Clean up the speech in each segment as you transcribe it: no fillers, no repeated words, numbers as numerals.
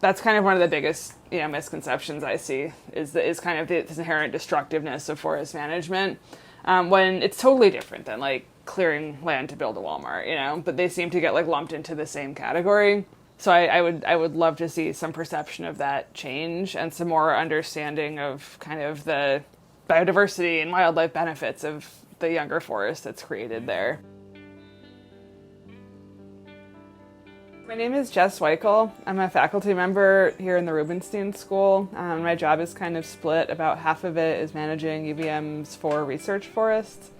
That's kind of one of the biggest, misconceptions I see is kind of this inherent destructiveness of forest management, when it's totally different than like clearing land to build a Walmart, but they seem to get like lumped into the same category. So I would love to see some perception of that change and some more understanding of kind of the biodiversity and wildlife benefits of the younger forest that's created there. My name is Jess Wikle. I'm a faculty member here in the Rubenstein School. My job is kind of split. About half of it is managing UVM's 4 research forests,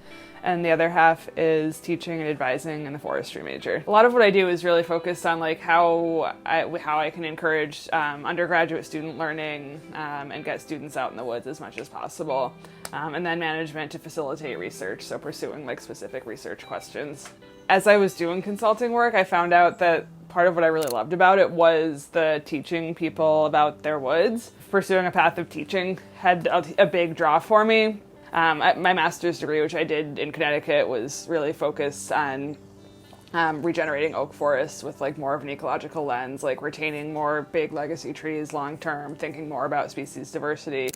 and the other half is teaching and advising in the forestry major. A lot of what I do is really focused on like how I can encourage undergraduate student learning and get students out in the woods as much as possible, and then management to facilitate research, so pursuing like specific research questions. As I was doing consulting work, I found out that part of what I really loved about it was the teaching people about their woods. Pursuing a path of teaching had a big draw for me. My master's degree, which I did in Connecticut, was really focused on regenerating oak forests with like more of an ecological lens, like retaining more big legacy trees long term, thinking more about species diversity.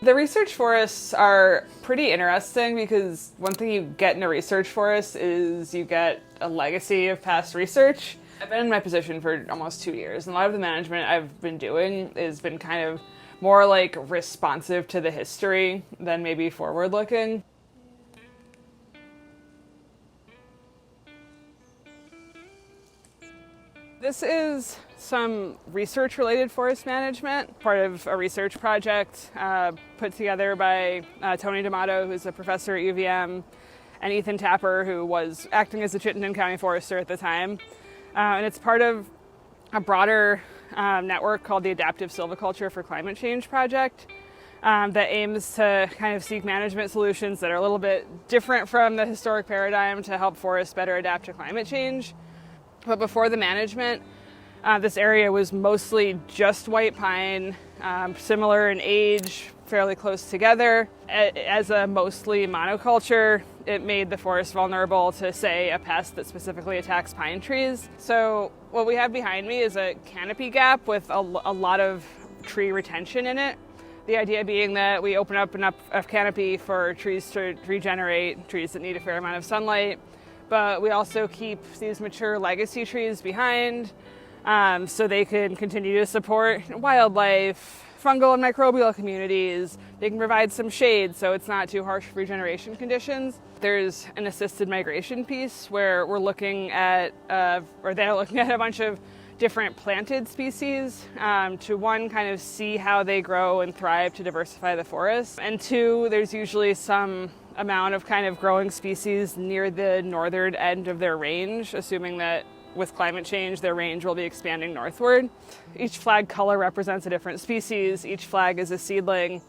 The research forests are pretty interesting because one thing you get in a research forest is you get a legacy of past research. I've been in my position for almost 2 years, and a lot of the management I've been doing has been kind of more like responsive to the history than maybe forward-looking. This is some research-related forest management, part of a research project put together by Tony D'Amato, who's a professor at UVM, and Ethan Tapper, who was acting as a Chittenden County forester at the time. And it's part of a broader network called the Adaptive Silviculture for Climate Change project that aims to kind of seek management solutions that are a little bit different from the historic paradigm to help forests better adapt to climate change. But before the management, this area was mostly just white pine, similar in age, fairly close together. As a mostly monoculture, it made the forest vulnerable to, say, a pest that specifically attacks pine trees. So what we have behind me is a canopy gap with a lot of tree retention in it. The idea being that we open up enough canopy for trees to regenerate, trees that need a fair amount of sunlight, but we also keep these mature legacy trees behind so they can continue to support wildlife, fungal and microbial communities. They can provide some shade so it's not too harsh for regeneration conditions. There's an assisted migration piece where we're looking at, or they're looking at a bunch of different planted species to one, kind of see how they grow and thrive to diversify the forest. And two, there's usually some amount of kind of growing species near the northern end of their range, assuming that with climate change, their range will be expanding northward. Each flag color represents a different species. Each flag is a seedling.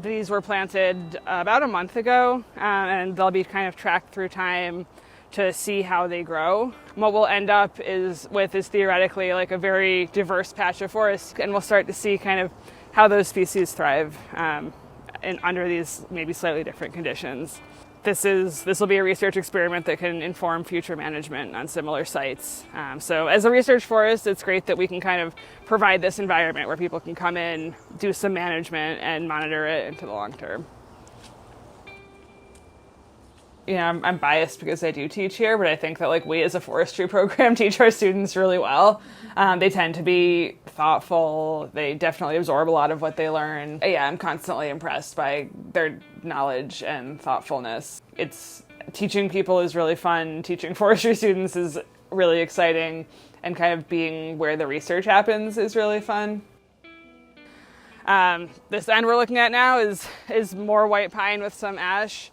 These were planted about a month ago, and they'll be kind of tracked through time to see how they grow. What we'll end up is theoretically like a very diverse patch of forest, and we'll start to see kind of how those species thrive under these maybe slightly different conditions. This will be a research experiment that can inform future management on similar sites. So as a research forest, it's great that we can kind of provide this environment where people can come in, do some management, and monitor it into the long term. I'm biased because I do teach here, but I think that like we as a forestry program teach our students really well. They tend to be thoughtful. They definitely absorb a lot of what they learn. Yeah, I'm constantly impressed by their knowledge and thoughtfulness. Teaching people is really fun. Teaching forestry students is really exciting, and kind of being where the research happens is really fun. This end we're looking at now is more white pine with some ash.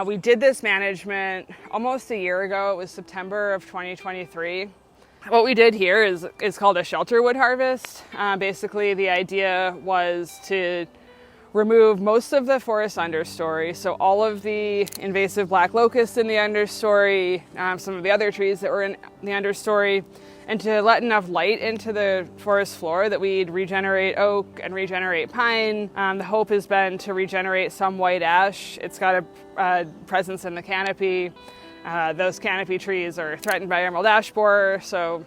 We did this management almost a year ago. It was September of 2023. What we did here is called a Shelterwood Harvest. Basically, the idea was to remove most of the forest understory, so all of the invasive black locust in the understory, some of the other trees that were in the understory, and to let enough light into the forest floor that we'd regenerate oak and regenerate pine. The hope has been to regenerate some white ash. It's got a presence in the canopy. Those canopy trees are threatened by emerald ash borer, so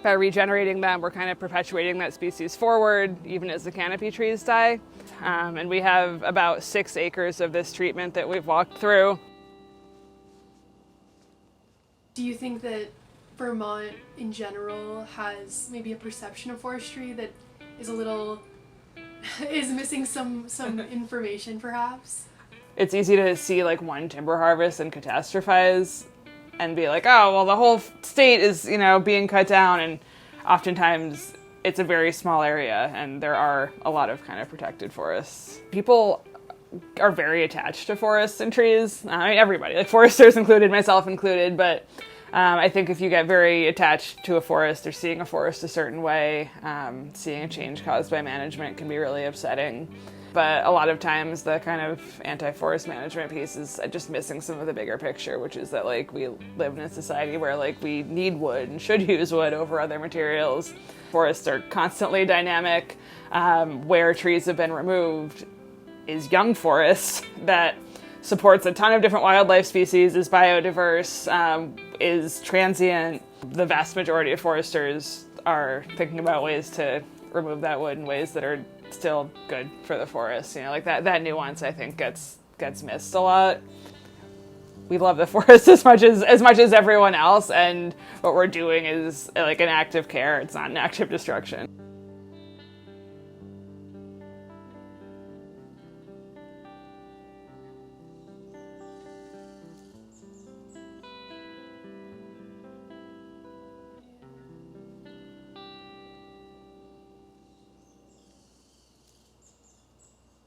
By regenerating them, we're kind of perpetuating that species forward, even as the canopy trees die. And we have about 6 acres of this treatment that we've walked through. Do you think that Vermont in general has maybe a perception of forestry that is is missing some information perhaps? It's easy to see like one timber harvest and catastrophize and be like, oh, well, the whole state is, being cut down. And oftentimes it's a very small area and there are a lot of kind of protected forests. People are very attached to forests and trees. I mean, everybody, like foresters included, myself included, but I think if you get very attached to a forest or seeing a forest a certain way, seeing a change caused by management can be really upsetting. But a lot of times the kind of anti-forest management piece is just missing some of the bigger picture, which is that like we live in a society where like we need wood and should use wood over other materials. Forests are constantly dynamic. Where trees have been removed is young forest that supports a ton of different wildlife species, is biodiverse, is transient. The vast majority of foresters are thinking about ways to remove that wood in ways that are still good for the forest. Like that nuance I think gets missed a lot. We love the forest as much as everyone else, and what we're doing is like an act of care. It's not an act of destruction.